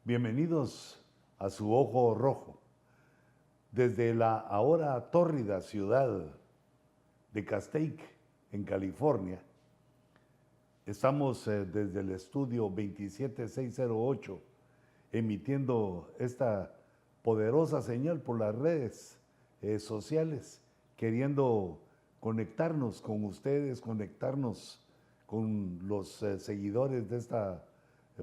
Bienvenidos a su Ojo Rojo. Desde la ahora tórrida ciudad de Castaic, en California, estamos desde el estudio 27608 emitiendo esta poderosa señal por las redes sociales, queriendo conectarnos con ustedes, conectarnos con los seguidores de esta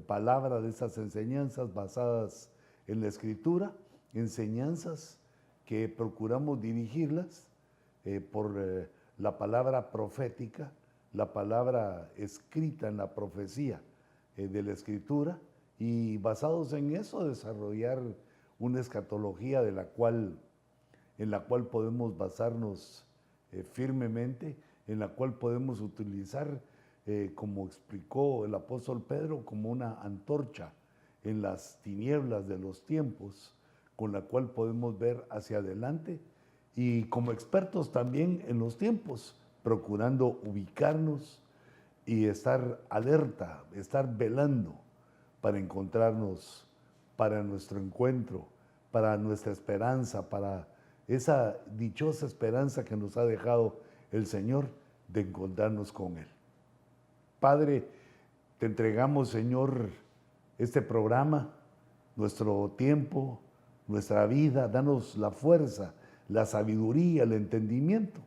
palabra, de estas enseñanzas basadas en la Escritura, enseñanzas que procuramos dirigirlas por la palabra profética, la palabra escrita en la profecía de la Escritura, y basados en eso desarrollar una escatología en la cual podemos basarnos firmemente, en la cual podemos utilizar, como explicó el apóstol Pedro, como una antorcha en las tinieblas de los tiempos, con la cual podemos ver hacia adelante, y como expertos también en los tiempos, procurando ubicarnos y estar alerta, estar velando para encontrarnos, para nuestro encuentro, para nuestra esperanza, para esa dichosa esperanza que nos ha dejado el Señor de encontrarnos con Él. Padre, te entregamos, Señor, este programa, nuestro tiempo, nuestra vida. Danos la fuerza, la sabiduría, el entendimiento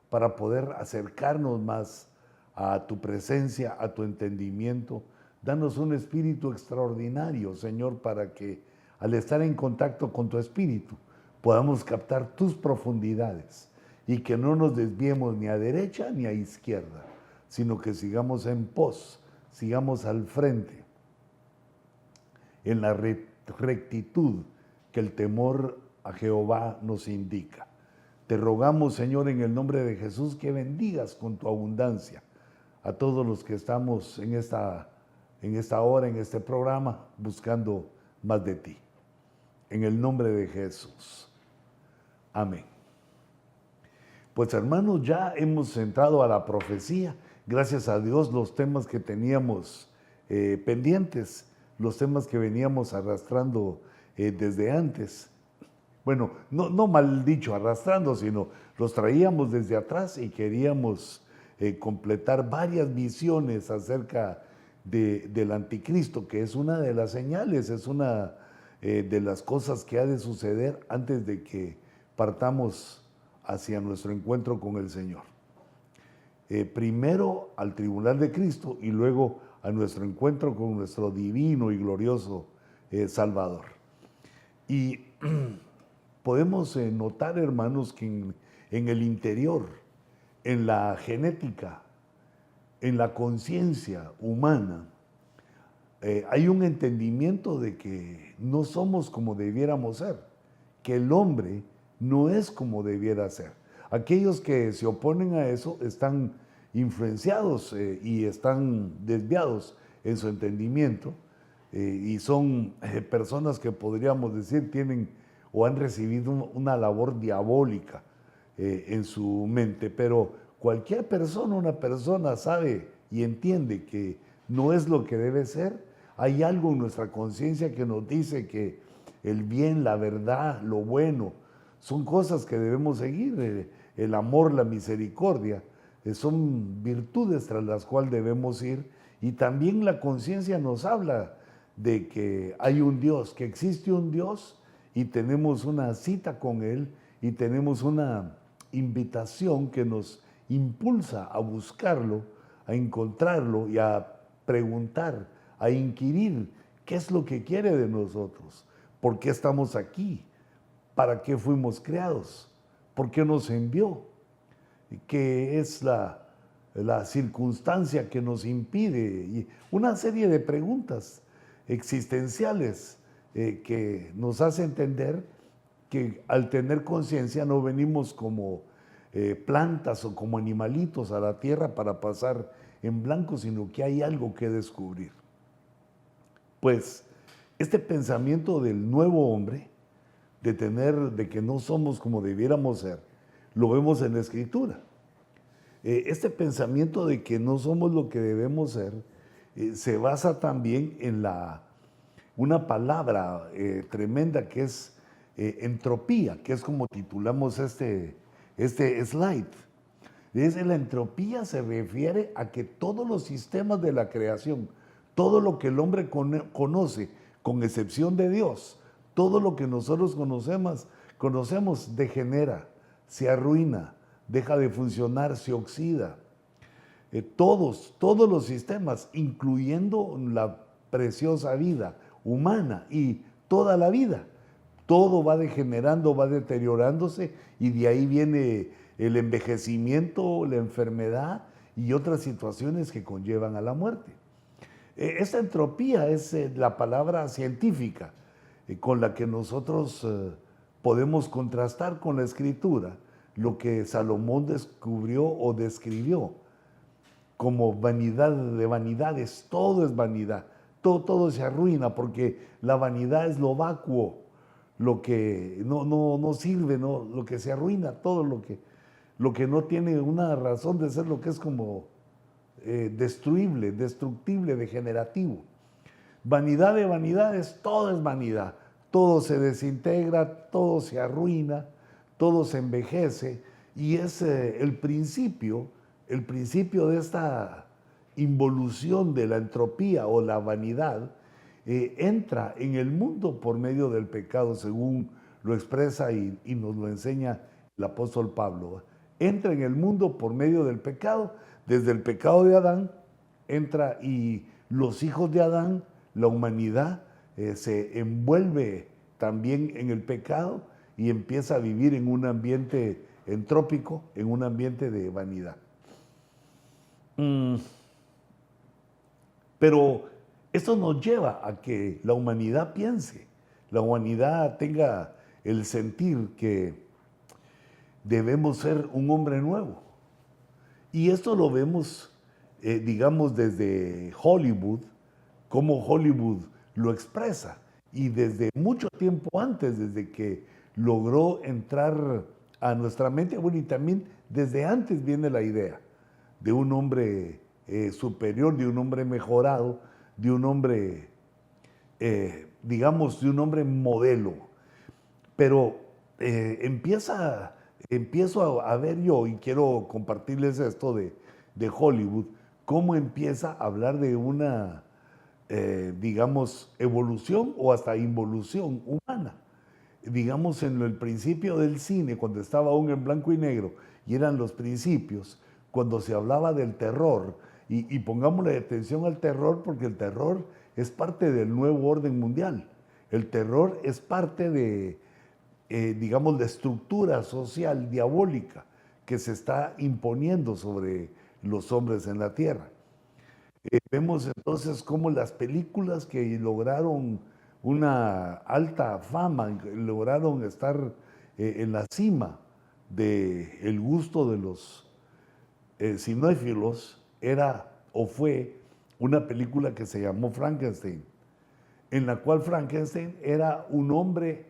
para poder acercarnos más a tu presencia, a tu entendimiento. Danos un espíritu extraordinario, Señor, para que al estar en contacto con tu espíritu podamos captar tus profundidades y que no nos desviemos ni a derecha ni a izquierda, sino que sigamos en pos, sigamos al frente, en la rectitud que el temor a Jehová nos indica. Te rogamos, Señor, en el nombre de Jesús, que bendigas con tu abundancia a todos los que estamos en esta hora, en este programa, buscando más de ti. En el nombre de Jesús. Amén. Pues hermanos, ya hemos entrado a la profecía. Gracias a Dios, los temas que teníamos pendientes, los temas que veníamos arrastrando desde antes. Bueno, no mal dicho arrastrando, sino los traíamos desde atrás y queríamos completar varias visiones acerca del anticristo, que es una de las señales, es una de las cosas que ha de suceder antes de que partamos hacia nuestro encuentro con el Señor. Primero al tribunal de Cristo y luego a nuestro encuentro con nuestro divino y glorioso Salvador. Y podemos notar, hermanos, que en el interior, en la genética, en la conciencia humana, hay un entendimiento de que no somos como debiéramos ser, que el hombre no es como debiera ser. Aquellos que se oponen a eso están influenciados y están desviados en su entendimiento, y son personas que podríamos decir tienen o han recibido una labor diabólica en su mente, pero cualquier persona, una persona sabe y entiende que no es lo que debe ser. Hay algo en nuestra conciencia que nos dice que el bien, la verdad, lo bueno, son cosas que debemos seguir. El amor, la misericordia, son virtudes tras las cuales debemos ir. Y también la conciencia nos habla de que hay un Dios, que existe un Dios y tenemos una cita con Él y tenemos una invitación que nos impulsa a buscarlo, a encontrarlo y a preguntar, a inquirir qué es lo que quiere de nosotros, por qué estamos aquí, para qué fuimos creados, por qué nos envió, qué es la circunstancia que nos impide, y una serie de preguntas existenciales que nos hace entender que al tener conciencia no venimos como plantas o como animalitos a la tierra para pasar en blanco, sino que hay algo que descubrir. Pues este pensamiento del nuevo hombre, de que no somos como debiéramos ser, lo vemos en la Escritura. Este pensamiento de que no somos lo que debemos ser se basa también en una palabra tremenda que es entropía, que es como titulamos este slide. La entropía se refiere a que todos los sistemas de la creación, todo lo que el hombre conoce, con excepción de Dios, todo lo que nosotros conocemos degenera, se arruina, deja de funcionar, se oxida. Todos los sistemas, incluyendo la preciosa vida humana y toda la vida, todo va degenerando, va deteriorándose, y de ahí viene el envejecimiento, la enfermedad y otras situaciones que conllevan a la muerte. Esta entropía es la palabra científica con la que nosotros podemos contrastar con la Escritura lo que Salomón descubrió o describió como vanidad de vanidades. Todo es vanidad, todo se arruina, porque la vanidad es lo vacuo, lo que no sirve, lo que se arruina, todo lo que no tiene una razón de ser, lo que es como destruible, destructible, degenerativo. Vanidad de vanidades, todo es vanidad, todo se desintegra, todo se arruina, todo se envejece, y es el principio de esta involución de la entropía o la vanidad. Entra en el mundo por medio del pecado, según lo expresa y nos lo enseña el apóstol Pablo. Entra en el mundo por medio del pecado. Desde el pecado de Adán entra, y los hijos de Adán, la humanidad, se envuelve también en el pecado y empieza a vivir en un ambiente entrópico, en un ambiente de vanidad. Pero esto nos lleva a que la humanidad piense, la humanidad tenga el sentir que debemos ser un hombre nuevo. Y esto lo vemos, digamos, desde Hollywood, como Hollywood lo expresa. Y desde mucho tiempo antes, desde que logró entrar a nuestra mente, bueno, y también desde antes viene la idea de un hombre superior, de un hombre mejorado, de un hombre, digamos, de un hombre modelo. Pero empiezo a ver yo, y quiero compartirles esto de Hollywood, cómo empieza a hablar de una, digamos, evolución o hasta involución humana. Digamos, en el principio del cine, cuando estaba aún en blanco y negro, y eran los principios, cuando se hablaba del terror, y pongámosle atención al terror, porque el terror es parte del nuevo orden mundial. El terror es parte de, digamos, la estructura social diabólica que se está imponiendo sobre los hombres en la tierra. Vemos entonces cómo las películas que lograron una alta fama, lograron estar en la cima del gusto de los cinéfilos, era o fue una película que se llamó Frankenstein, en la cual Frankenstein era un hombre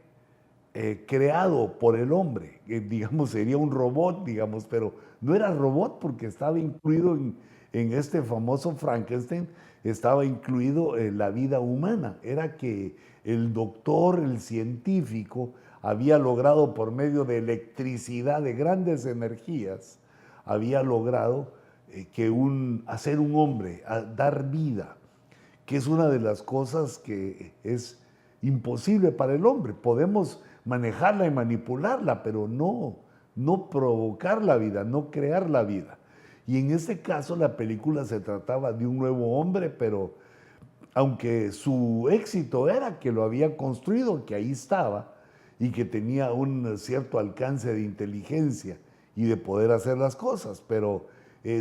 creado por el hombre, que digamos sería un robot, digamos, pero no era robot porque estaba incluido en este famoso Frankenstein, estaba incluido la vida humana. Era que el doctor, el científico, había logrado por medio de electricidad, de grandes energías, había logrado hacer un hombre, dar vida, que es una de las cosas que es imposible para el hombre. Podemos manejarla y manipularla, pero no provocar la vida, no crear la vida. Y en este caso la película se trataba de un nuevo hombre, pero aunque su éxito era que lo había construido, que ahí estaba y que tenía un cierto alcance de inteligencia y de poder hacer las cosas, pero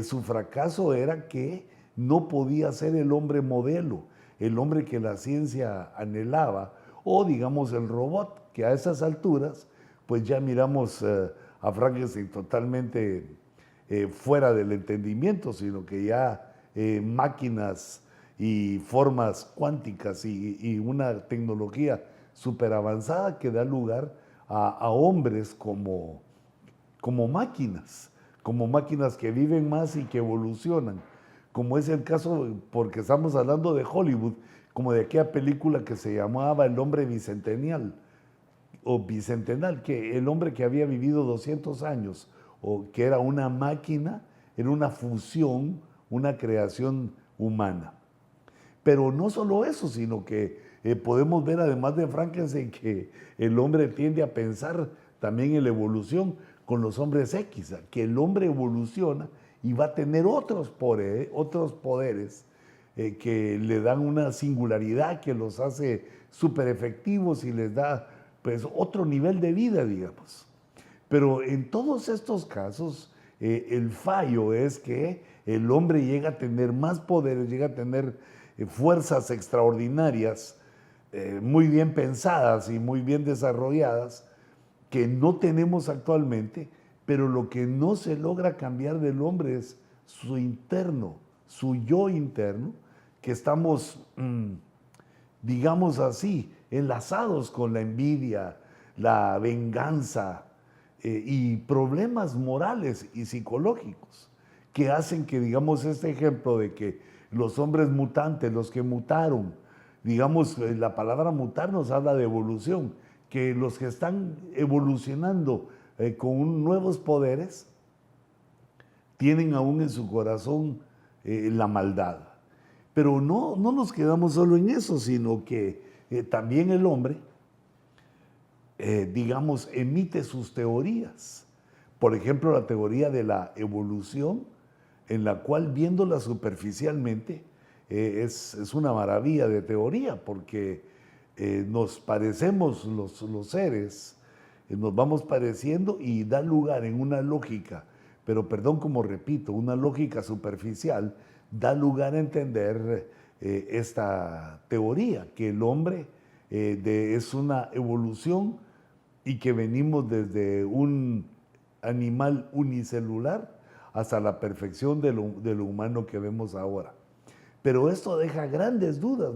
su fracaso era que no podía ser el hombre modelo, el hombre que la ciencia anhelaba, o digamos el robot, que a esas alturas pues ya miramos a Frankenstein totalmente fuera del entendimiento, sino que ya máquinas y formas cuánticas y una tecnología súper avanzada que da lugar a hombres como máquinas que viven más y que evolucionan, como es el caso, porque estamos hablando de Hollywood, como de aquella película que se llamaba El hombre bicentennial, o bicentenal, que el hombre que había vivido 200 años, o que era una máquina, era una fusión, una creación humana. Pero no solo eso, sino que podemos ver además de Frankenstein que el hombre tiende a pensar también en la evolución con los hombres X, que el hombre evoluciona y va a tener otros poderes que le dan una singularidad que los hace súper efectivos y les da pues otro nivel de vida, digamos. Pero en todos estos casos, el fallo es que el hombre llega a tener más poderes, llega a tener fuerzas extraordinarias, muy bien pensadas y muy bien desarrolladas, que no tenemos actualmente, pero lo que no se logra cambiar del hombre es su interno, su yo interno, que estamos, digamos así, enlazados con la envidia, la venganza y problemas morales y psicológicos que hacen que, digamos, este ejemplo de que los hombres mutantes, los que mutaron, digamos, la palabra mutar nos habla de evolución, que los que están evolucionando con nuevos poderes tienen aún en su corazón la maldad. Pero no nos quedamos solo en eso, sino que también el hombre, digamos, emite sus teorías. Por ejemplo, la teoría de la evolución, en la cual viéndola superficialmente es una maravilla de teoría, porque nos parecemos los seres, nos vamos pareciendo y da lugar en una lógica, pero perdón como repito, una lógica superficial, da lugar a entender esta teoría, que el hombre es una evolución y que venimos desde un animal unicelular hasta la perfección de lo humano que vemos ahora. Pero esto deja grandes dudas.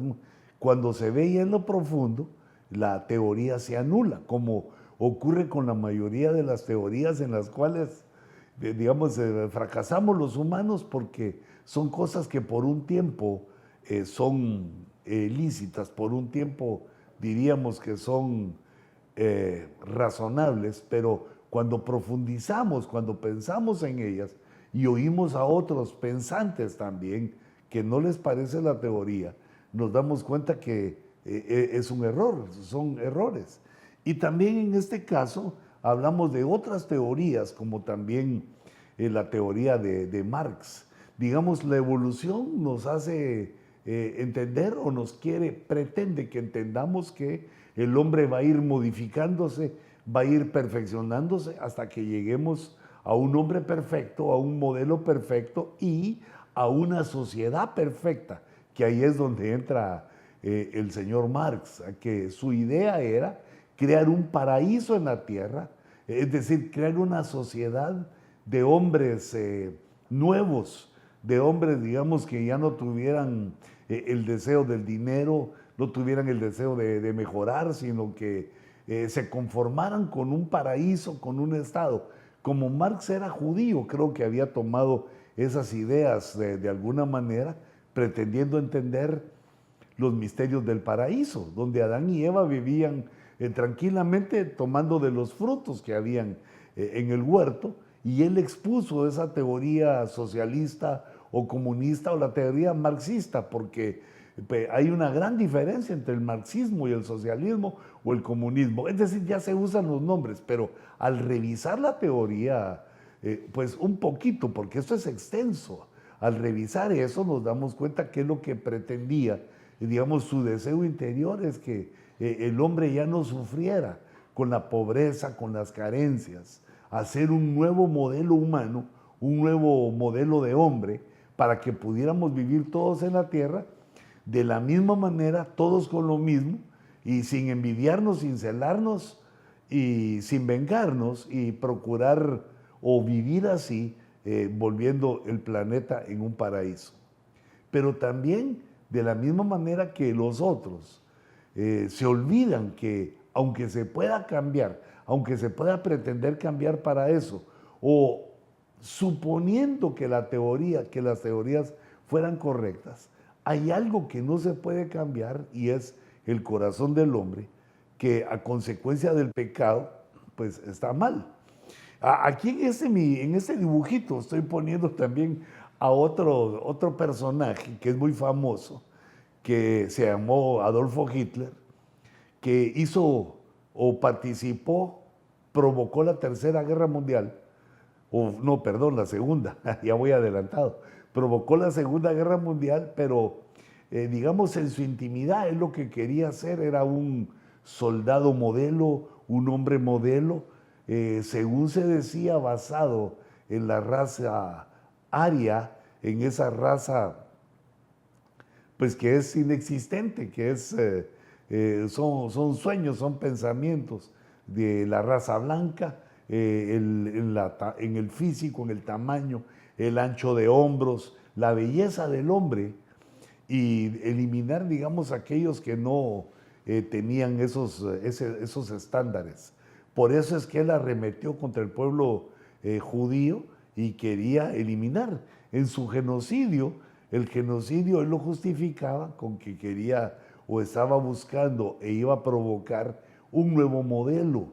Cuando se ve ya en lo profundo, la teoría se anula, como ocurre con la mayoría de las teorías en las cuales, digamos, fracasamos los humanos porque son cosas que por un tiempo son lícitas, por un tiempo diríamos que son razonables, pero cuando profundizamos, cuando pensamos en ellas y oímos a otros pensantes también que no les parece la teoría, nos damos cuenta que es un error, son errores. Y también en este caso hablamos de otras teorías, como también la teoría de Marx. Digamos, la evolución nos hace entender o pretende que entendamos que el hombre va a ir modificándose, va a ir perfeccionándose hasta que lleguemos a un hombre perfecto, a un modelo perfecto y a una sociedad perfecta, que ahí es donde entra el señor Marx, que su idea era crear un paraíso en la tierra, es decir, crear una sociedad de hombres nuevos, de hombres, digamos, que ya no tuvieran el deseo del dinero, no tuvieran el deseo de mejorar, sino que se conformaran con un paraíso, con un estado. Como Marx era judío, creo que había tomado esas ideas de alguna manera, pretendiendo entender los misterios del paraíso, donde Adán y Eva vivían tranquilamente tomando de los frutos que habían en el huerto, y él expuso esa teoría socialista o comunista o la teoría marxista, porque hay una gran diferencia entre el marxismo y el socialismo o el comunismo. Es decir, ya se usan los nombres, pero al revisar la teoría, pues un poquito, porque esto es extenso, al revisar eso nos damos cuenta que es lo que pretendía, digamos, su deseo interior es que el hombre ya no sufriera con la pobreza, con las carencias, hacer un nuevo modelo humano, un nuevo modelo de hombre, para que pudiéramos vivir todos en la tierra de la misma manera, todos con lo mismo, y sin envidiarnos, sin celarnos y sin vengarnos, y procurar o vivir así, volviendo el planeta en un paraíso. Pero también de la misma manera que los otros se olvidan que aunque se pueda cambiar, aunque se pueda pretender cambiar para eso, o suponiendo que las teorías fueran correctas, hay algo que no se puede cambiar y es el corazón del hombre, que a consecuencia del pecado, pues está mal. Aquí en este dibujito estoy poniendo también a otro personaje que es muy famoso, que se llamó Adolfo Hitler, que hizo o participó, provocó la Tercera Guerra Mundial, o no, perdón, la Segunda, ya voy adelantado, provocó la Segunda Guerra Mundial, pero digamos en su intimidad él lo que quería hacer era un soldado modelo, un hombre modelo, según se decía, basado en la raza aria, en esa raza pues que es inexistente, que son sueños, son pensamientos de la raza blanca, en el físico, en el tamaño, el ancho de hombros, la belleza del hombre, y eliminar, digamos, aquellos que no tenían esos estándares. Por eso es que él arremetió contra el pueblo judío y quería eliminar. En su genocidio, el genocidio él lo justificaba con que quería o estaba buscando e iba a provocar un nuevo modelo,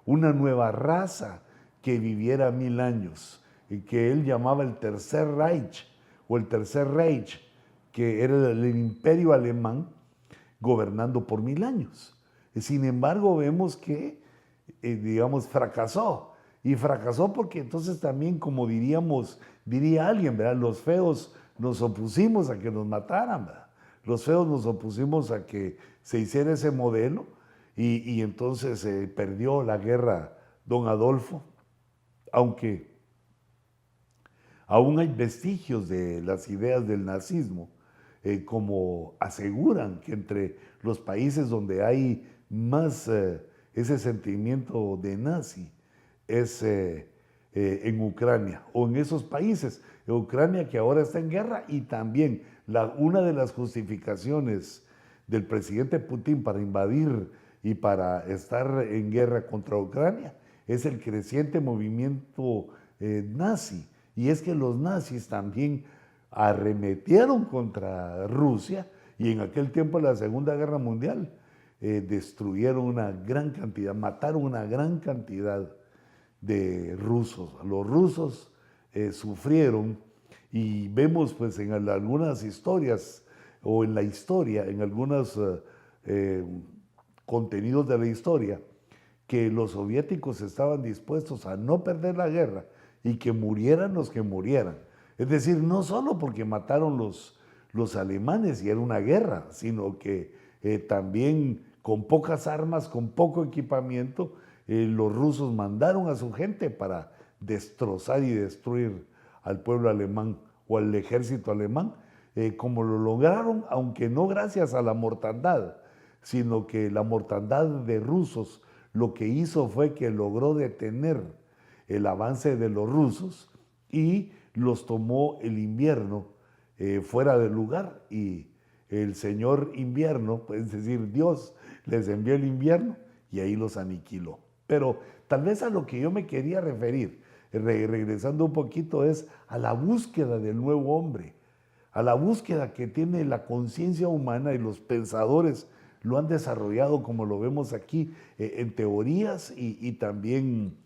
una nueva raza que viviera 1000 años, y que él llamaba el Tercer Reich o el Tercer Reich, que era el imperio alemán gobernando por 1000 años. Sin embargo, vemos que, digamos, fracasó. Y fracasó porque entonces también, como diría alguien, ¿verdad? Los feos nos opusimos a que nos mataran, ¿verdad? Los feos nos opusimos a que se hiciera ese modelo y entonces perdió la guerra don Adolfo, aunque aún hay vestigios de las ideas del nazismo, como aseguran que entre los países donde hay más ese sentimiento de nazi es en Ucrania o en esos países. En Ucrania, que ahora está en guerra, y también una de las justificaciones del presidente Putin para invadir y para estar en guerra contra Ucrania es el creciente movimiento nazi. Y es que los nazis también arremetieron contra Rusia, y en aquel tiempo, en la Segunda Guerra Mundial, destruyeron una gran cantidad, mataron una gran cantidad de rusos. Los rusos sufrieron, y vemos pues en algunas historias o en la historia, en algunos contenidos de la historia, que los soviéticos estaban dispuestos a no perder la guerra y que murieran los que murieran. Es decir, no solo porque mataron los alemanes y era una guerra, sino que también con pocas armas, con poco equipamiento, los rusos mandaron a su gente para destrozar y destruir al pueblo alemán o al ejército alemán, como lo lograron, aunque no gracias a la mortandad, sino que la mortandad de rusos lo que hizo fue que logró detener el avance de los rusos y los tomó el invierno fuera de lugar, y el señor invierno, es decir, Dios les envió el invierno y ahí los aniquiló. Pero tal vez a lo que yo me quería referir, regresando un poquito, es a la búsqueda del nuevo hombre, a la búsqueda que tiene la conciencia humana, y los pensadores lo han desarrollado, como lo vemos aquí, en teorías y también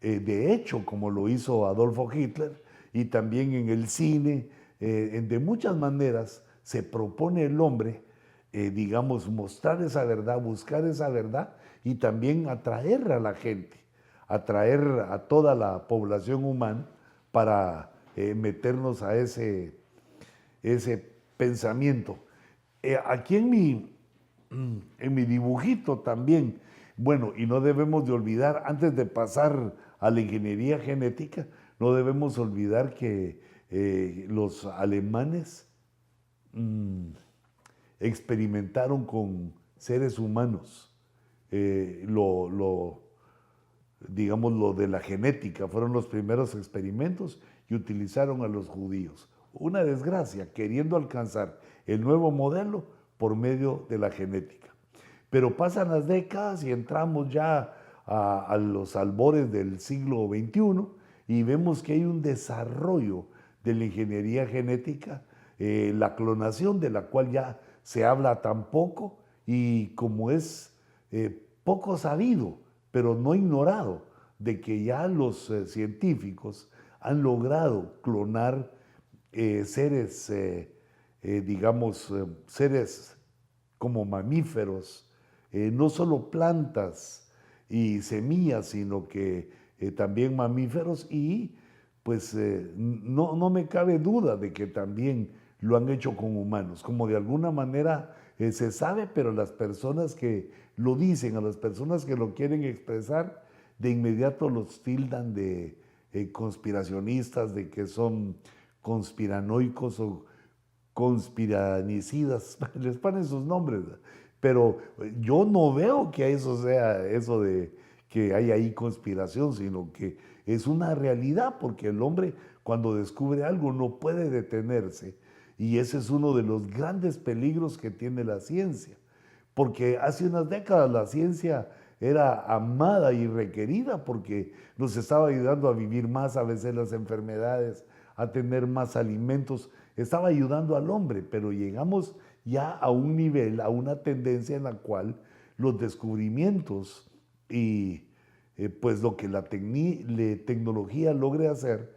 de hecho, como lo hizo Adolfo Hitler, y también en el cine, de muchas maneras se propone el hombre, digamos, mostrar esa verdad, buscar esa verdad, y también atraer a la gente, atraer a toda la población humana para meternos a ese pensamiento. Aquí en mi dibujito también, bueno, y no debemos de olvidar, antes de pasar a la ingeniería genética, no debemos olvidar que los alemanes experimentaron con seres humanos. Digamos, lo de la genética fueron los primeros experimentos, y utilizaron a los judíos. Una desgracia, queriendo alcanzar el nuevo modelo por medio de la genética. Pero pasan las décadas y entramos ya a los albores del siglo XXI, y vemos que hay un desarrollo de la ingeniería genética la clonación, de la cual ya se habla tan poco y como es poco sabido, pero no ignorado, de que ya los científicos han logrado clonar seres, digamos, seres como mamíferos, no solo plantas y semillas, sino que también mamíferos y pues no me cabe duda de que también lo han hecho con humanos, como de alguna manera se sabe, pero las personas que lo dicen, a las personas que lo quieren expresar, de inmediato los tildan de conspiracionistas, de que son conspiranoicos o conspiranicidas, les ponen sus nombres, pero yo no veo que eso sea eso de que hay ahí conspiración, sino que es una realidad, porque el hombre cuando descubre algo no puede detenerse, y ese es uno de los grandes peligros que tiene la ciencia, porque hace unas décadas la ciencia era amada y requerida porque nos estaba ayudando a vivir más, a vencer las enfermedades, a tener más alimentos, estaba ayudando al hombre, pero llegamos ya a un nivel, a una tendencia en la cual los descubrimientos y pues lo que la tecnología logre hacer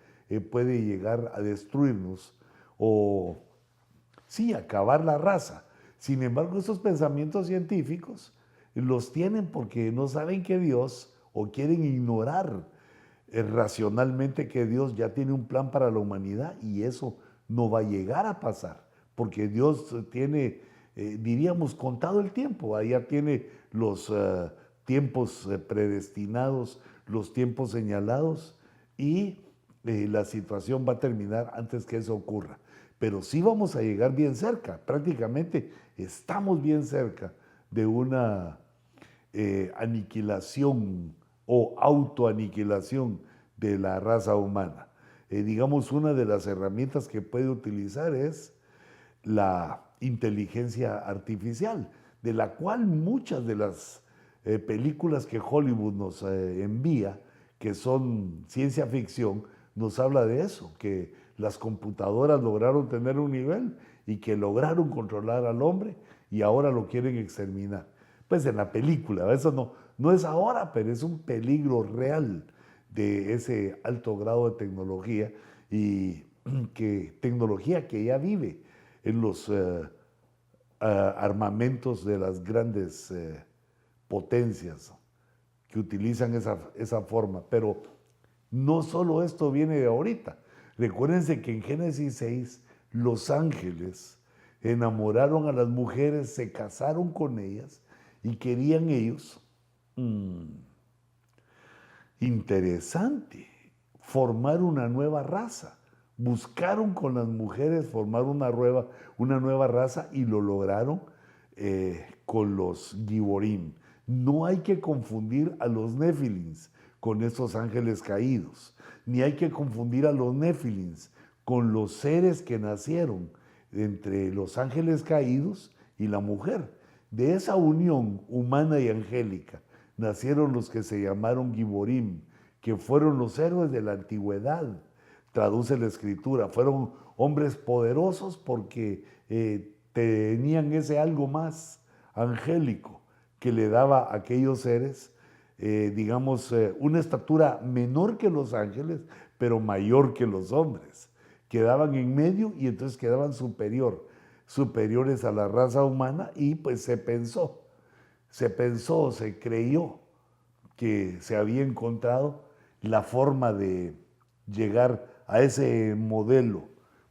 puede llegar a destruirnos o sí, acabar la raza. Sin embargo, esos pensamientos científicos los tienen porque no saben que Dios, o quieren ignorar racionalmente que Dios ya tiene un plan para la humanidad y eso no va a llegar a pasar, porque Dios tiene, diríamos, contado el tiempo, allá tiene los tiempos predestinados, los tiempos señalados y la situación va a terminar antes que eso ocurra. Pero sí vamos a llegar bien cerca, prácticamente estamos bien cerca de una aniquilación o autoaniquilación de la raza humana. Digamos, una de las herramientas que puede utilizar es la inteligencia artificial, de la cual muchas de las películas que Hollywood nos envía, que son ciencia ficción, nos habla de eso, que las computadoras lograron tener un nivel y que lograron controlar al hombre y ahora lo quieren exterminar. Pues en la película, eso no es ahora, pero es un peligro real de ese alto grado de tecnología y que tecnología que ya vive en los armamentos de las grandes potencias que utilizan esa forma. Pero no solo esto viene de ahorita. Recuérdense que en Génesis 6 los ángeles enamoraron a las mujeres, se casaron con ellas y querían ellos, interesante, formar una nueva raza. Buscaron con las mujeres formar una nueva raza y lo lograron con los Giborim. No hay que confundir a los Nefilins con estos ángeles caídos, ni hay que confundir a los Nefilins con los seres que nacieron entre los ángeles caídos y la mujer. De esa unión humana y angélica nacieron los que se llamaron Giborim, que fueron los héroes de la antigüedad, traduce la escritura. Fueron hombres poderosos porque tenían ese algo más angélico que le daba a aquellos seres, digamos, una estatura menor que los ángeles, pero mayor que los hombres. Quedaban en medio y entonces quedaban superiores a la raza humana y pues se creyó que se había encontrado la forma de llegar a ese modelo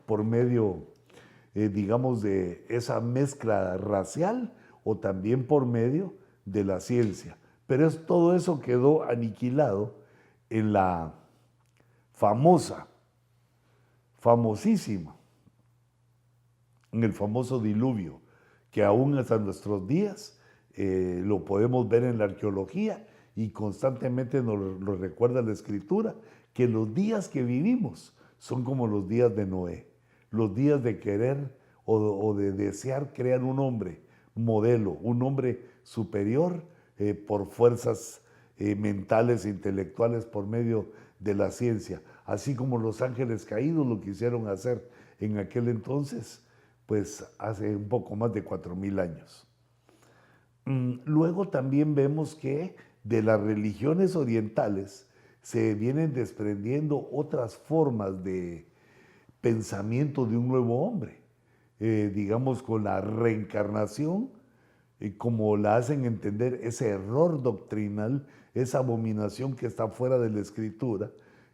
por medio, digamos, de esa mezcla racial o también por medio de la ciencia. Pero todo eso quedó aniquilado en la famosísima, en el famoso diluvio, que aún hasta nuestros días lo podemos ver en la arqueología y constantemente nos lo recuerda la Escritura, que los días que vivimos son como los días de Noé, los días de querer o de desear crear un hombre modelo, un hombre superior por fuerzas mentales e intelectuales por medio de la ciencia, así como los ángeles caídos lo quisieron hacer en aquel entonces, pues hace un poco más de 4000 años. Luego también vemos que de las religiones orientales se vienen desprendiendo otras formas de pensamiento de un nuevo hombre, digamos con la reencarnación, como la hacen entender ese error doctrinal, esa abominación que está fuera de la Escritura,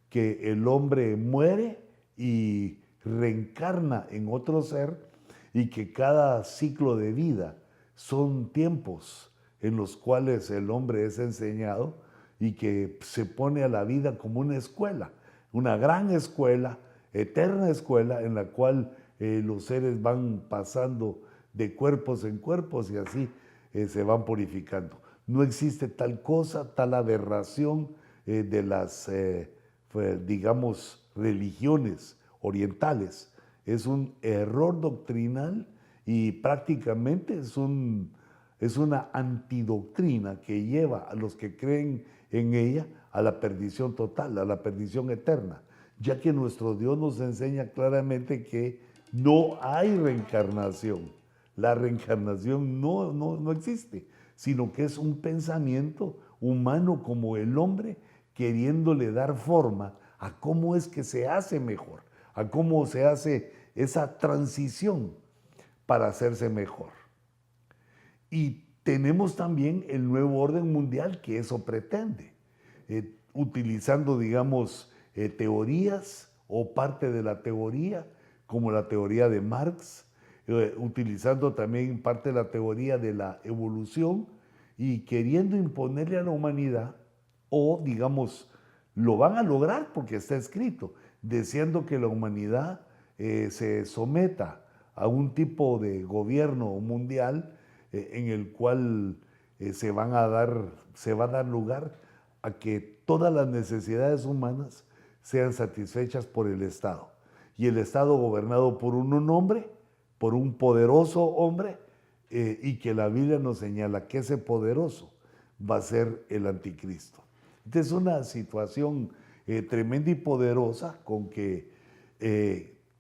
que el hombre muere y reencarna en otro ser y que cada ciclo de vida son tiempos en los cuales el hombre es enseñado y que se pone a la vida como una escuela, una gran escuela, eterna escuela en la cual los seres van pasando de cuerpos en cuerpos y así se van purificando. No existe tal cosa, tal aberración de las, digamos, religiones orientales. Es un error doctrinal y prácticamente es una antidoctrina que lleva a los que creen en ella a la perdición total, a la perdición eterna, ya que nuestro Dios nos enseña claramente que no hay reencarnación. La reencarnación no existe, sino que es un pensamiento humano como el hombre queriéndole dar forma a cómo es que se hace mejor, a cómo se hace esa transición para hacerse mejor. Y tenemos también el nuevo orden mundial que eso pretende, utilizando, digamos, teorías o parte de la teoría, como la teoría de Marx, utilizando también parte de la teoría de la evolución y queriendo imponerle a la humanidad, o digamos, lo van a lograr porque está escrito, deseando que la humanidad se someta a un tipo de gobierno mundial en el cual se va a dar lugar a que todas las necesidades humanas sean satisfechas por el Estado. Y el Estado gobernado por un hombre, por un poderoso hombre, y que la Biblia nos señala que ese poderoso va a ser el anticristo. Esta es una situación tremenda y poderosa con que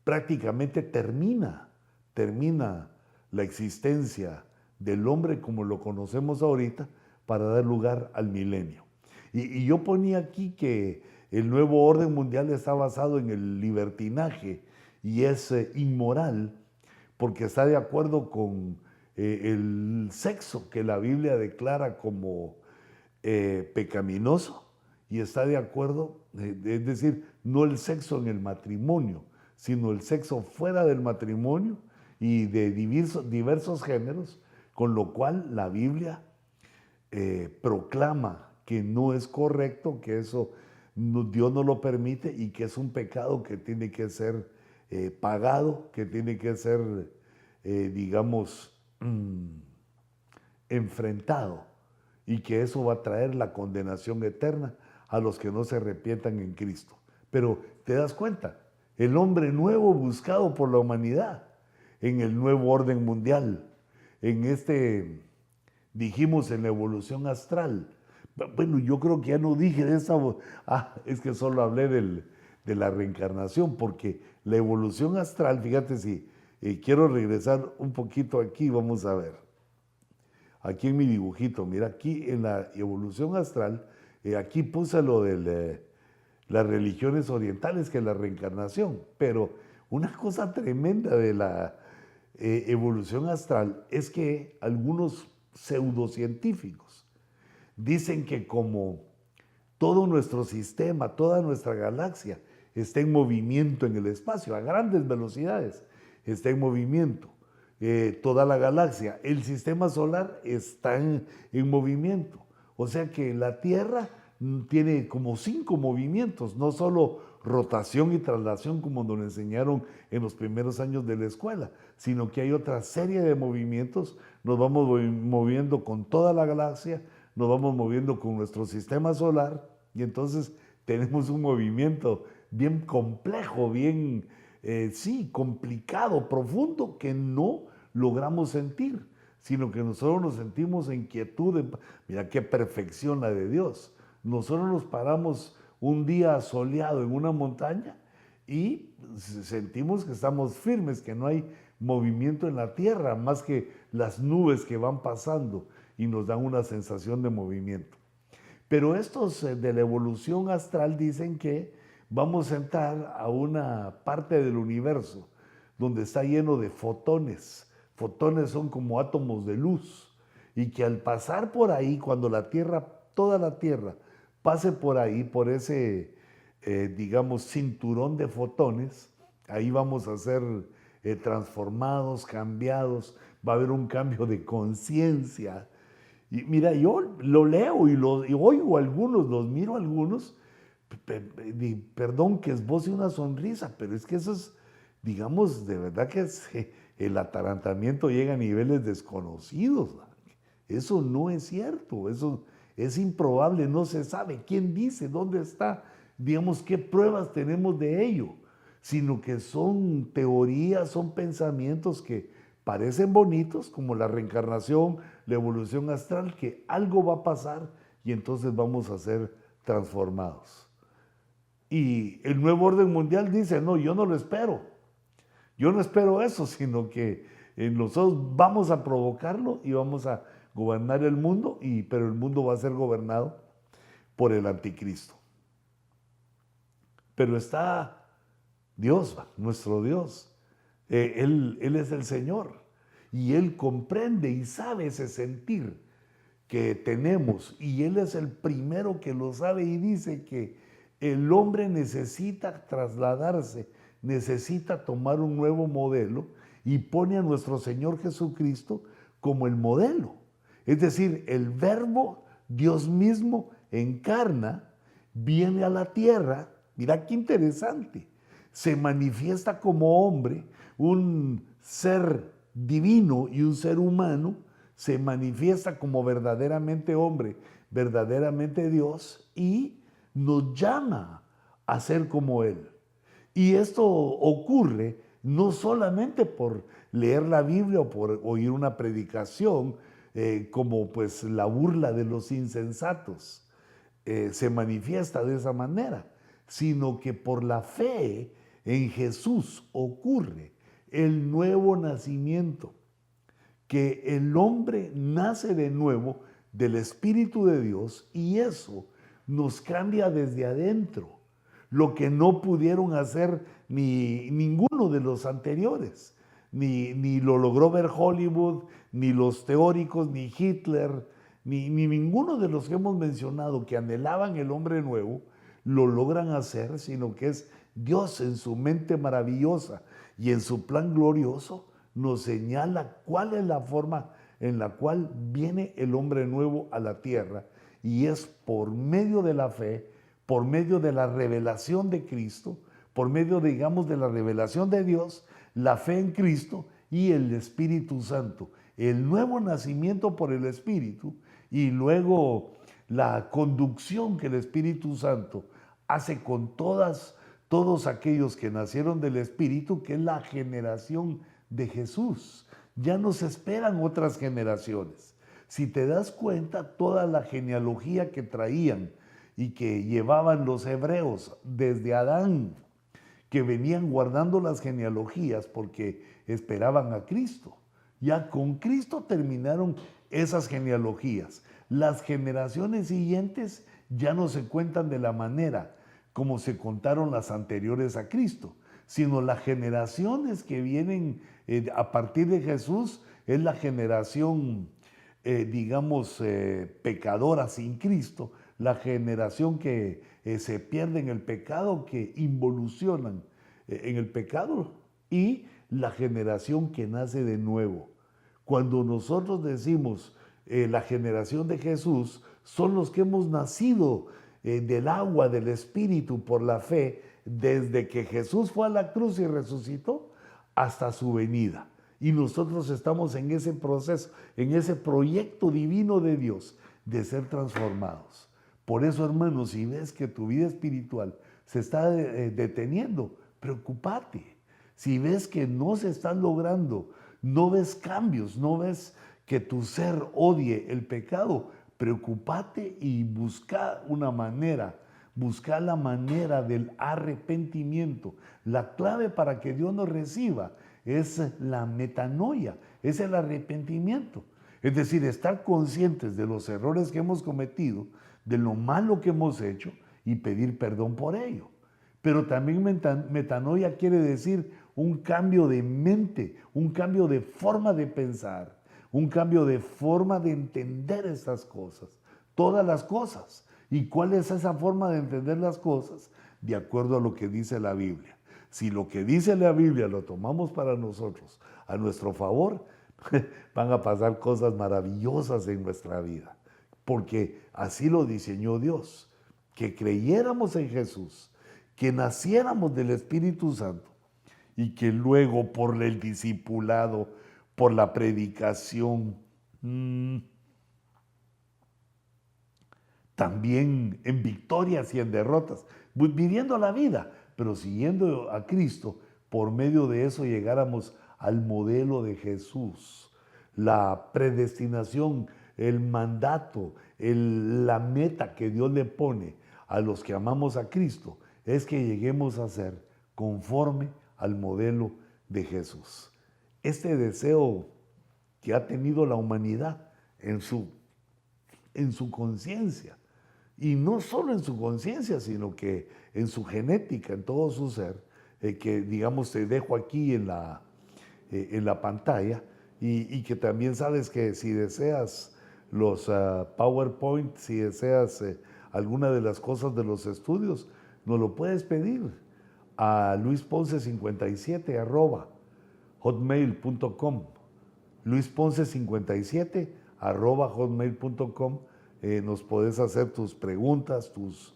prácticamente termina la existencia del hombre como lo conocemos ahorita para dar lugar al milenio. Y yo ponía aquí que el nuevo orden mundial está basado en el libertinaje y es inmoral porque está de acuerdo con el sexo que la Biblia declara como pecaminoso y está de acuerdo, es decir, no el sexo en el matrimonio, sino el sexo fuera del matrimonio y de diversos géneros, con lo cual la Biblia proclama que no es correcto, que eso Dios no lo permite y que es un pecado que tiene que ser pagado, que tiene que ser, digamos, enfrentado y que eso va a traer la condenación eterna a los que no se arrepientan en Cristo. Pero te das cuenta, el hombre nuevo buscado por la humanidad en el nuevo orden mundial, en dijimos en la evolución astral. Bueno, yo creo que ya no dije de esa, es que solo hablé de la reencarnación, porque la evolución astral, fíjate si quiero regresar un poquito aquí, vamos a ver. Aquí en mi dibujito, mira, aquí en la evolución astral, aquí puse lo de las religiones orientales, que es la reencarnación, pero una cosa tremenda de la evolución astral es que algunos pseudocientíficos dicen que como todo nuestro sistema, toda nuestra galaxia está en movimiento en el espacio, a grandes velocidades, está en movimiento. Toda la galaxia, el sistema solar está en movimiento. O sea que la Tierra tiene como 5 movimientos, no solo rotación y traslación como nos enseñaron en los primeros años de la escuela, sino que hay otra serie de movimientos. Nos vamos moviendo con toda la galaxia, nos vamos moviendo con nuestro sistema solar y entonces tenemos un movimiento bien complejo, bien, sí, complicado, profundo, que no logramos sentir, sino que nosotros nos sentimos en quietud. Mira qué perfección la de Dios. Nosotros nos paramos un día soleado en una montaña y sentimos que estamos firmes, que no hay movimiento en la tierra, más que las nubes que van pasando y nos dan una sensación de movimiento. Pero estos de la evolución astral dicen que vamos a entrar a una parte del universo donde está lleno de fotones. Fotones son como átomos de luz, y que al pasar por ahí, cuando la Tierra, toda la Tierra, pase por ahí, por ese, digamos, cinturón de fotones, ahí vamos a ser transformados, cambiados, va a haber un cambio de conciencia. Y mira, yo lo leo y oigo a algunos, los miro a algunos, perdón que esboce una sonrisa, pero es que eso es, digamos, de verdad que el atarantamiento llega a niveles desconocidos. Eso no es cierto, eso es improbable, no se sabe quién dice, dónde está, digamos, qué pruebas tenemos de ello, sino que son teorías, son pensamientos que parecen bonitos, como la reencarnación, la evolución astral, que algo va a pasar y entonces vamos a ser transformados. Y el nuevo orden mundial dice, no, yo no lo espero. Yo no espero eso, sino que nosotros vamos a provocarlo y vamos a gobernar el mundo, pero el mundo va a ser gobernado por el anticristo. Pero está Dios, nuestro Dios. Él es el Señor y Él comprende y sabe ese sentir que tenemos, y Él es el primero que lo sabe y dice que el hombre necesita trasladarse, necesita tomar un nuevo modelo, y pone a nuestro Señor Jesucristo como el modelo. Es decir, el Verbo, Dios mismo, encarna, viene a la tierra, mira qué interesante, se manifiesta como hombre, un ser divino y un ser humano, se manifiesta como verdaderamente hombre, verdaderamente Dios, y nos llama a ser como Él. Y esto ocurre no solamente por leer la Biblia o por oír una predicación, como pues la burla de los insensatos se manifiesta de esa manera, sino que por la fe en Jesús ocurre el nuevo nacimiento, que el hombre nace de nuevo del Espíritu de Dios, y eso nos cambia desde adentro, lo que no pudieron hacer ni ninguno de los anteriores, ni lo logró ver Hollywood, ni los teóricos, ni Hitler, ni ninguno de los que hemos mencionado que anhelaban el hombre nuevo, lo logran hacer, sino que es Dios en su mente maravillosa y en su plan glorioso nos señala cuál es la forma en la cual viene el hombre nuevo a la tierra, y es por medio de la fe, por medio de la revelación de Cristo, por medio, digamos, de la revelación de Dios, la fe en Cristo y el Espíritu Santo, el nuevo nacimiento por el Espíritu, y luego la conducción que el Espíritu Santo hace con todos aquellos que nacieron del Espíritu, que es la generación de Jesús. Ya no se esperan otras generaciones. Si te das cuenta, toda la genealogía que traían y que llevaban los hebreos desde Adán, que venían guardando las genealogías porque esperaban a Cristo, ya con Cristo terminaron esas genealogías. Las generaciones siguientes ya no se cuentan de la manera como se contaron las anteriores a Cristo, sino las generaciones que vienen a partir de Jesús es la generación, digamos, pecadora sin Cristo, la generación que se pierde en el pecado, que involucionan en el pecado, y la generación que nace de nuevo. Cuando nosotros decimos la generación de Jesús, son los que hemos nacido del agua, del Espíritu, por la fe, desde que Jesús fue a la cruz y resucitó hasta su venida. Y nosotros estamos en ese proceso, en ese proyecto divino de Dios de ser transformados. Por eso, hermanos, si ves que tu vida espiritual se está deteniendo, preocúpate. Si ves que no se están logrando, no ves cambios, no ves que tu ser odie el pecado, preocúpate y busca una manera, buscar la manera del arrepentimiento. La clave para que Dios nos reciba es la metanoia, es el arrepentimiento. Es decir, estar conscientes de los errores que hemos cometido, de lo malo que hemos hecho y pedir perdón por ello. Pero también metanoia quiere decir un cambio de mente, un cambio de forma de pensar, un cambio de forma de entender estas cosas, todas las cosas. ¿Y cuál es esa forma de entender las cosas? De acuerdo a lo que dice la Biblia. Si lo que dice la Biblia lo tomamos para nosotros, a nuestro favor, van a pasar cosas maravillosas en nuestra vida. Porque así lo diseñó Dios, que creyéramos en Jesús, que naciéramos del Espíritu Santo y que luego por el discipulado, por la predicación, también en victorias y en derrotas, viviendo la vida, pero siguiendo a Cristo, por medio de eso llegáramos al modelo de Jesús. La predestinación, el mandato, la meta que Dios le pone a los que amamos a Cristo es que lleguemos a ser conforme al modelo de Jesús. Este deseo que ha tenido la humanidad en su conciencia, y no solo en su conciencia, sino que en su genética, en todo su ser, que digamos te dejo aquí en la pantalla, y que también sabes que si deseas los PowerPoint, si deseas alguna de las cosas de los estudios, nos lo puedes pedir a luisponce57 @hotmail.com, luisponce57 @hotmail.com. Nos puedes hacer tus preguntas, tus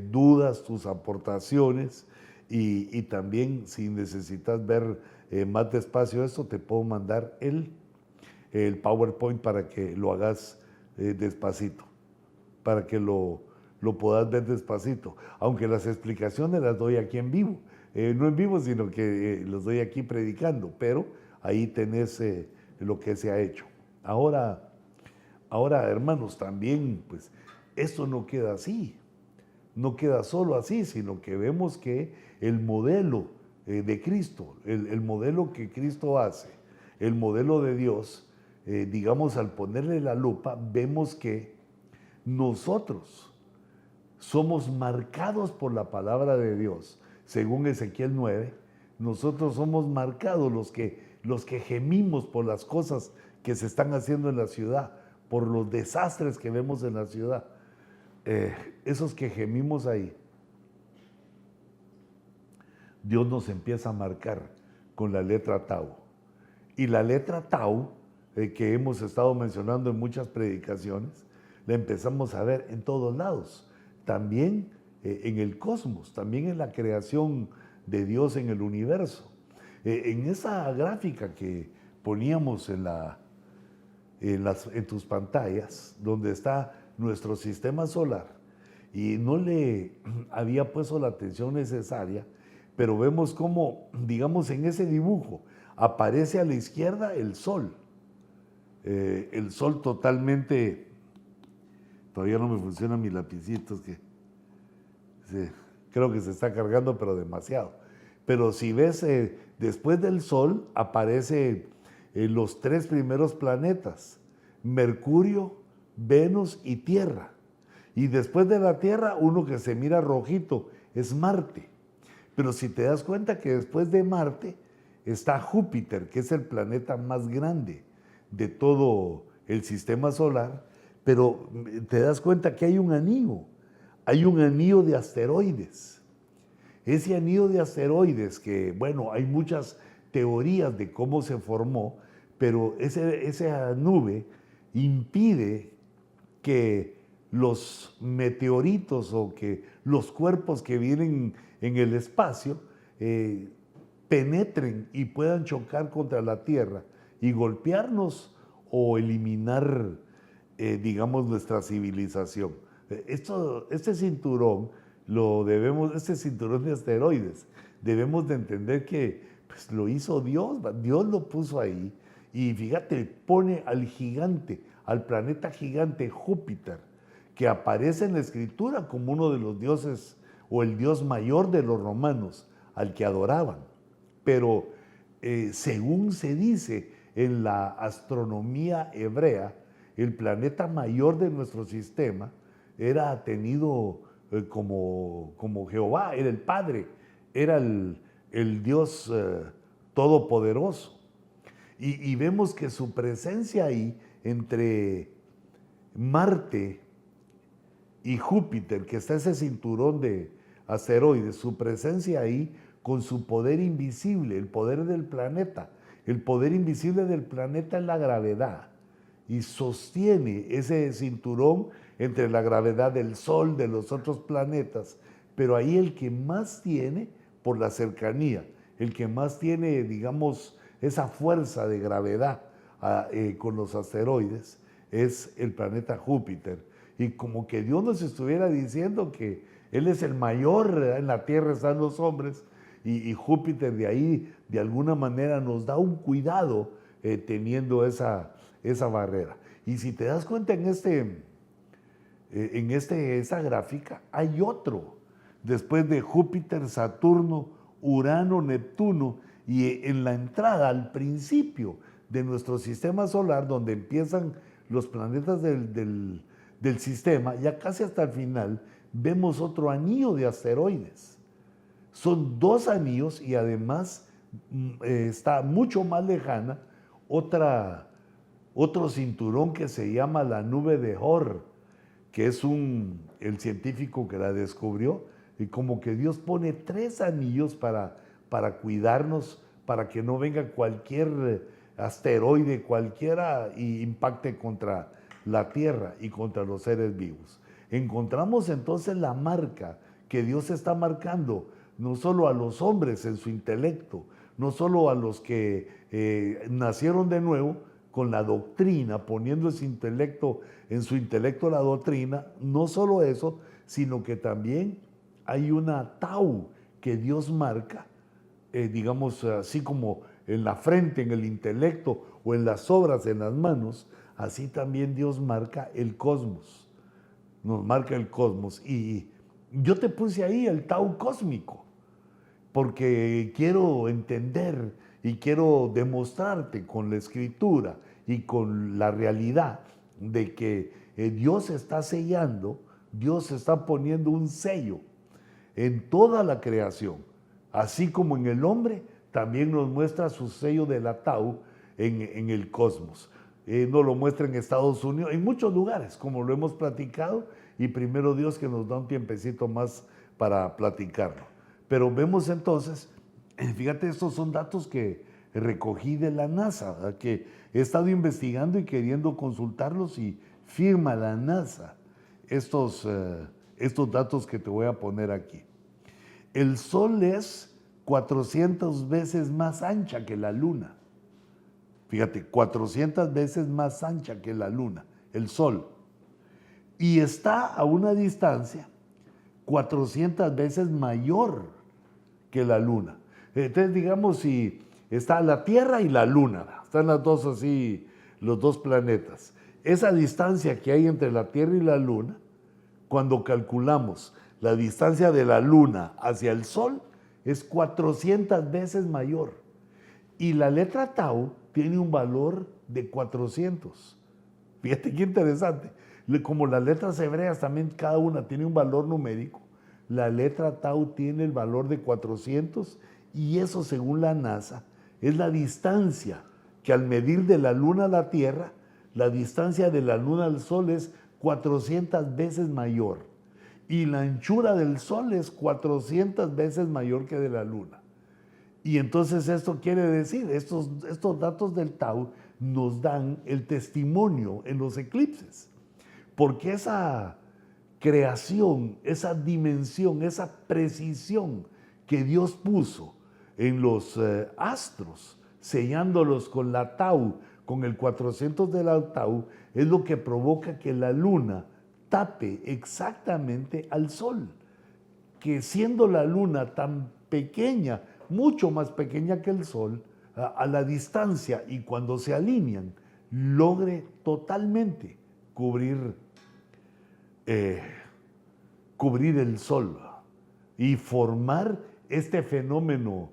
dudas, tus aportaciones, y también si necesitas ver más despacio esto, te puedo mandar el PowerPoint para que lo hagas despacito, para que lo puedas ver despacito, aunque las explicaciones las doy aquí en vivo, no en vivo, sino que los doy aquí predicando, pero ahí tenés lo que se ha hecho. Ahora, hermanos, también, pues, esto no queda así, no queda solo así, sino que vemos que el modelo de Cristo, el modelo que Cristo hace, el modelo de Dios, digamos, al ponerle la lupa, vemos que nosotros somos marcados por la palabra de Dios. Según Ezequiel 9, nosotros somos marcados los que gemimos por las cosas que se están haciendo en la ciudad, por los desastres que vemos en la ciudad. Esos que gemimos ahí, Dios nos empieza a marcar con la letra Tau. Y la letra Tau, que hemos estado mencionando en muchas predicaciones, la empezamos a ver en todos lados. También en el cosmos, también en la creación de Dios en el universo. En esa gráfica que poníamos en tus pantallas, donde está nuestro sistema solar, y no le había puesto la atención necesaria, pero vemos cómo, digamos, en ese dibujo aparece a la izquierda el Sol. El Sol totalmente, todavía no me funcionan mis lapicitos, que creo que se está cargando, pero demasiado. Pero si ves, después del Sol aparecen los tres primeros planetas, Mercurio, Venus y Tierra. Y después de la Tierra, uno que se mira rojito es Marte. Pero si te das cuenta que después de Marte está Júpiter, que es el planeta más grande de todo el sistema solar, pero te das cuenta que hay un anillo de asteroides. Ese anillo de asteroides que, bueno, hay muchas teorías de cómo se formó, pero esa nube impide que los meteoritos o que los cuerpos que vienen en el espacio penetren y puedan chocar contra la Tierra y golpearnos o eliminar, digamos, nuestra civilización. Este cinturón este cinturón de asteroides, debemos de entender que pues, lo hizo Dios, Dios lo puso ahí, y fíjate, pone al gigante, al planeta gigante Júpiter, que aparece en la Escritura como uno de los dioses o el dios mayor de los romanos al que adoraban. Pero según se dice en la astronomía hebrea, el planeta mayor de nuestro sistema era tenido como Jehová, era el Padre, era el Dios todopoderoso. Y vemos que su presencia ahí entre Marte y Júpiter, que está ese cinturón de asteroides, su presencia ahí con su poder invisible, el poder del planeta. El poder invisible del planeta es la gravedad y sostiene ese cinturón entre la gravedad del Sol, de los otros planetas, pero ahí el que más tiene, por la cercanía, el que más tiene, digamos, esa fuerza de gravedad con los asteroides, es el planeta Júpiter. Y como que Dios nos estuviera diciendo que Él es el mayor, en la Tierra están los hombres, y Júpiter de ahí, de alguna manera, nos da un cuidado teniendo esa barrera. Y si te das cuenta en esa gráfica, hay otro. Después de Júpiter, Saturno, Urano, Neptuno, y en la entrada, al principio de nuestro sistema solar, donde empiezan los planetas del sistema, ya casi hasta el final, vemos otro anillo de asteroides. Son 2 anillos y además está mucho más lejana otro cinturón que se llama la nube de Oort, que es el científico que la descubrió, y como que Dios pone 3 anillos para cuidarnos, para que no venga cualquier asteroide, cualquiera, y impacte contra la Tierra y contra los seres vivos. Encontramos entonces la marca que Dios está marcando, no solo a los hombres en su intelecto, no solo a los que nacieron de nuevo con la doctrina, poniendo en su intelecto la doctrina, no solo eso, sino que también hay una tau que Dios marca, digamos así como en la frente, en el intelecto o en las obras, en las manos, así también Dios marca el cosmos, nos marca el cosmos. Y yo te puse ahí el tau cósmico, porque quiero entender y quiero demostrarte con la Escritura y con la realidad de que Dios está sellando, Dios está poniendo un sello en toda la creación, así como en el hombre, también nos muestra su sello de la tau en el cosmos. Nos lo muestra en Estados Unidos, en muchos lugares, como lo hemos platicado, y primero Dios que nos da un tiempecito más para platicarlo. Pero vemos entonces, fíjate, estos son datos que recogí de la NASA, ¿verdad? Que he estado investigando y queriendo consultarlos, y firma la NASA estos datos que te voy a poner aquí. El Sol es 400 veces más ancha que la Luna. Fíjate, 400 veces más ancha que la Luna, el Sol. Y está a una distancia 400 veces mayor que la Luna. Entonces, digamos, si está la Tierra y la Luna, están las dos así, los 2 planetas. Esa distancia que hay entre la Tierra y la Luna, cuando calculamos la distancia de la Luna hacia el Sol, es 400 veces mayor. Y la letra tau tiene un valor de 400. Fíjate qué interesante. Como las letras hebreas también cada una tiene un valor numérico, la letra tau tiene el valor de 400, y eso, según la NASA, es la distancia que al medir de la Luna a la Tierra, la distancia de la Luna al Sol es 400 veces mayor, y la anchura del Sol es 400 veces mayor que de la Luna. Y entonces esto quiere decir, estos datos del tau nos dan el testimonio en los eclipses, porque esa creación, esa dimensión, esa precisión que Dios puso en los astros, sellándolos con la tau, con el 400 de la tau, es lo que provoca que la Luna tape exactamente al Sol, que siendo la Luna tan pequeña, mucho más pequeña que el Sol, a la distancia y cuando se alinean, logre totalmente cubrir eh, cubrir el sol y formar este fenómeno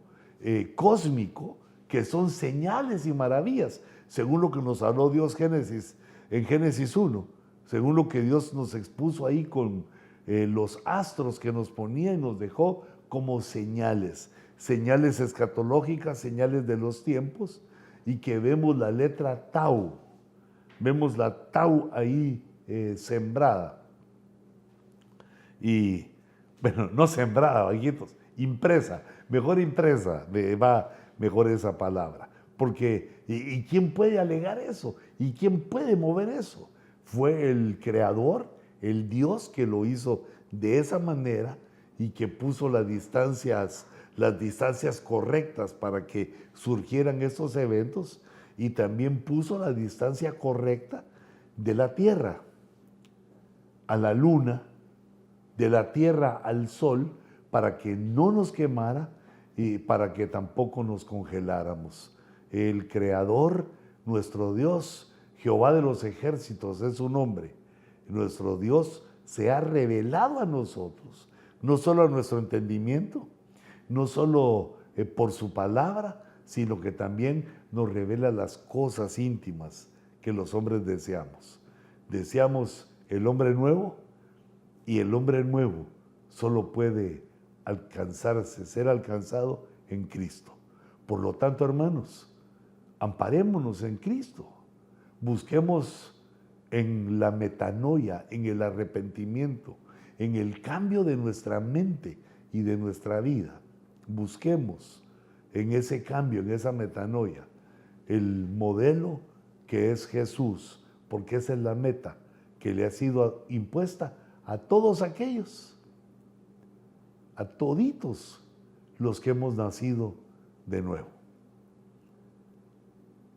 cósmico que son señales y maravillas, según lo que nos habló Dios en Génesis 1, según lo que Dios nos expuso ahí con los astros que nos ponía y nos dejó como señales, señales escatológicas, señales de los tiempos, y que vemos la letra Tau, vemos la Tau ahí sembrada. Y, bueno, no sembrada, bajitos, impresa, me va mejor esa palabra. Porque, ¿y quién puede alegar eso? ¿Y quién puede mover eso? Fue el Creador, el Dios que lo hizo de esa manera y que puso las distancias correctas para que surgieran estos eventos, y también puso la distancia correcta de la Tierra a la Luna, de la Tierra al Sol, para que no nos quemara y para que tampoco nos congeláramos. El Creador, nuestro Dios, Jehová de los ejércitos es su nombre. Nuestro Dios se ha revelado a nosotros, no solo a nuestro entendimiento, no solo por su palabra, sino que también nos revela las cosas íntimas que los hombres deseamos. Deseamos el hombre nuevo, y el hombre nuevo solo puede ser alcanzado en Cristo. Por lo tanto, hermanos, amparémonos en Cristo. Busquemos en la metanoia, en el arrepentimiento, en el cambio de nuestra mente y de nuestra vida. Busquemos en ese cambio, en esa metanoia, el modelo que es Jesús, porque esa es la meta que le ha sido impuesta a todos aquellos, a toditos los que hemos nacido de nuevo.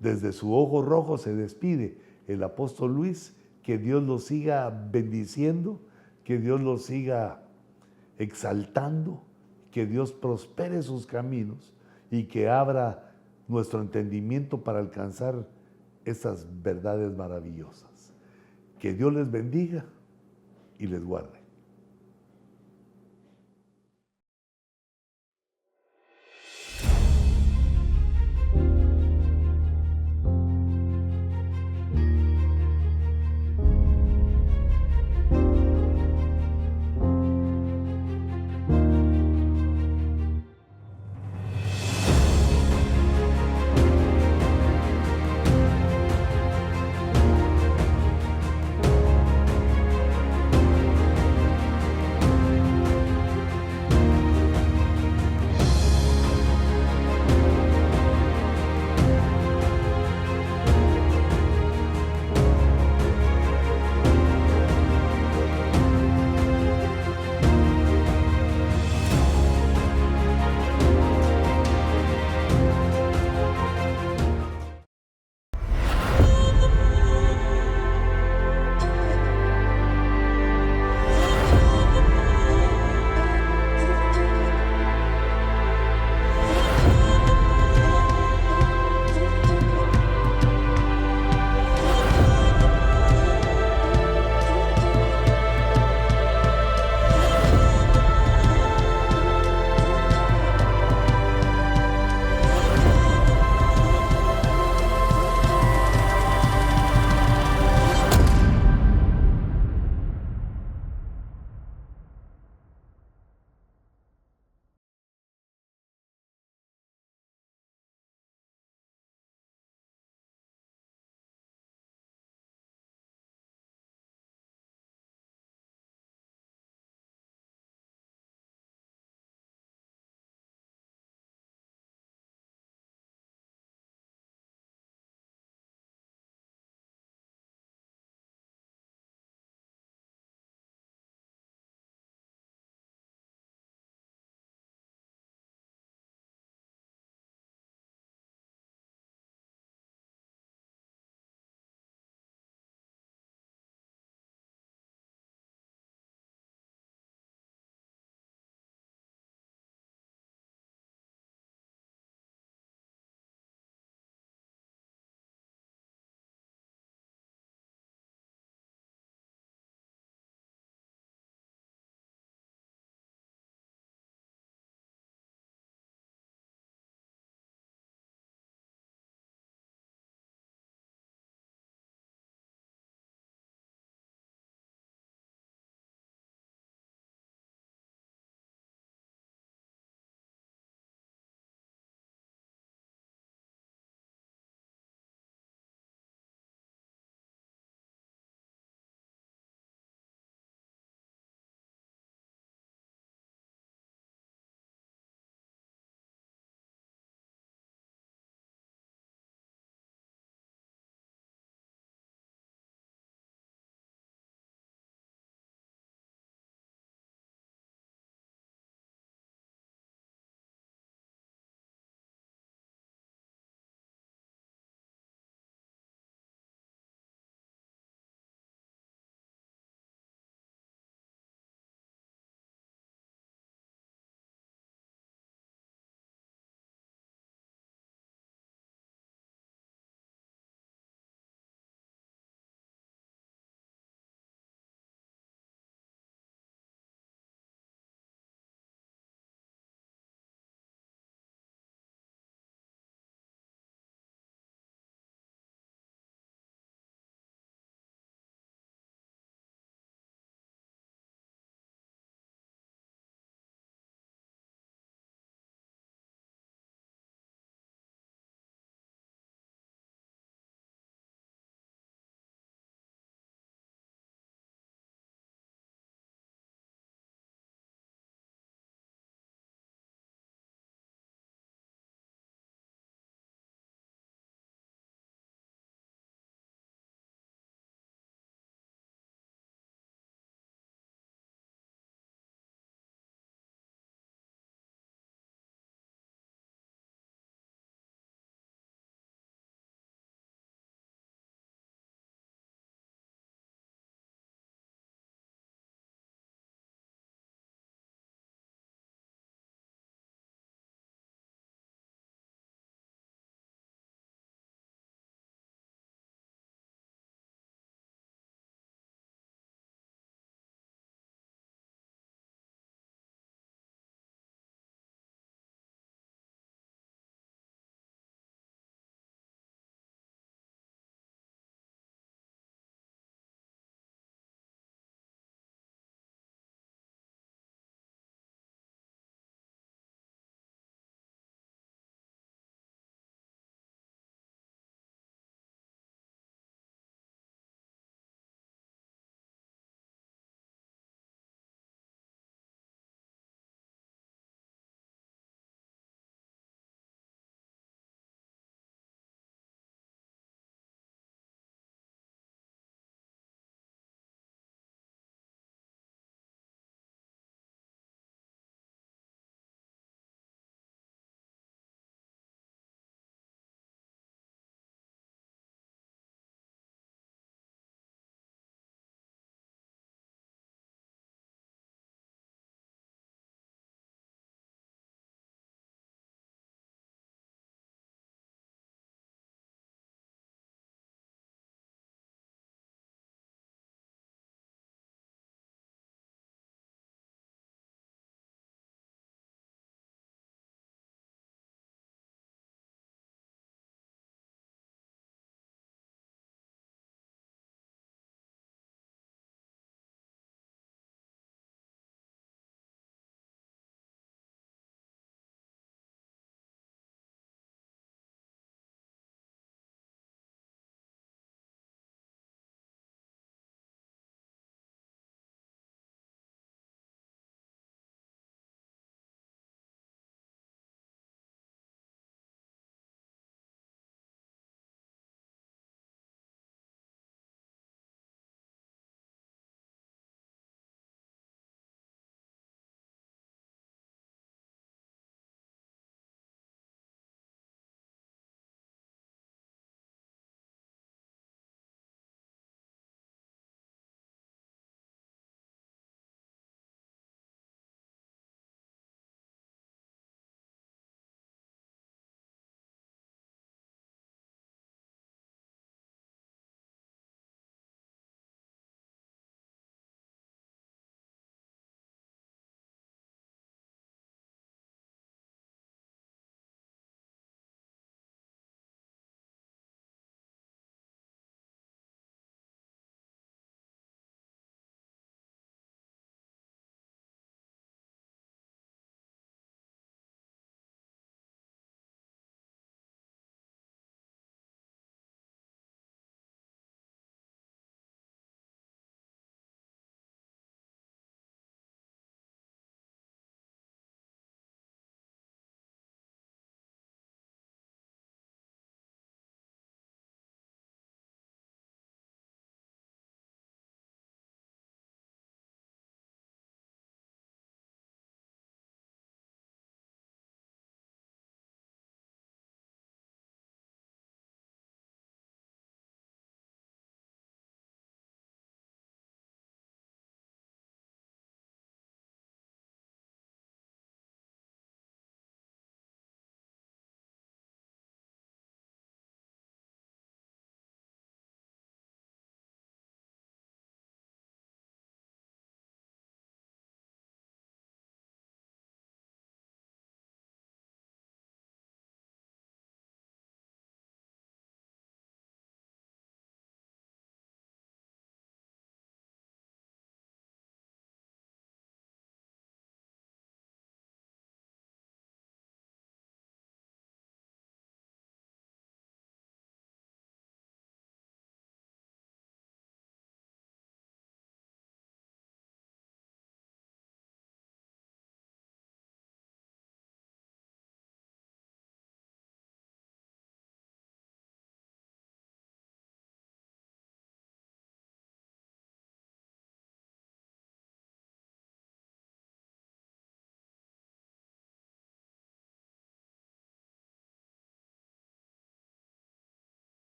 Desde su ojo rojo se despide el apóstol Luis. Que Dios los siga bendiciendo, que Dios los siga exaltando, que Dios prospere sus caminos y que abra nuestro entendimiento para alcanzar estas verdades maravillosas. Que Dios les bendiga y les guarde.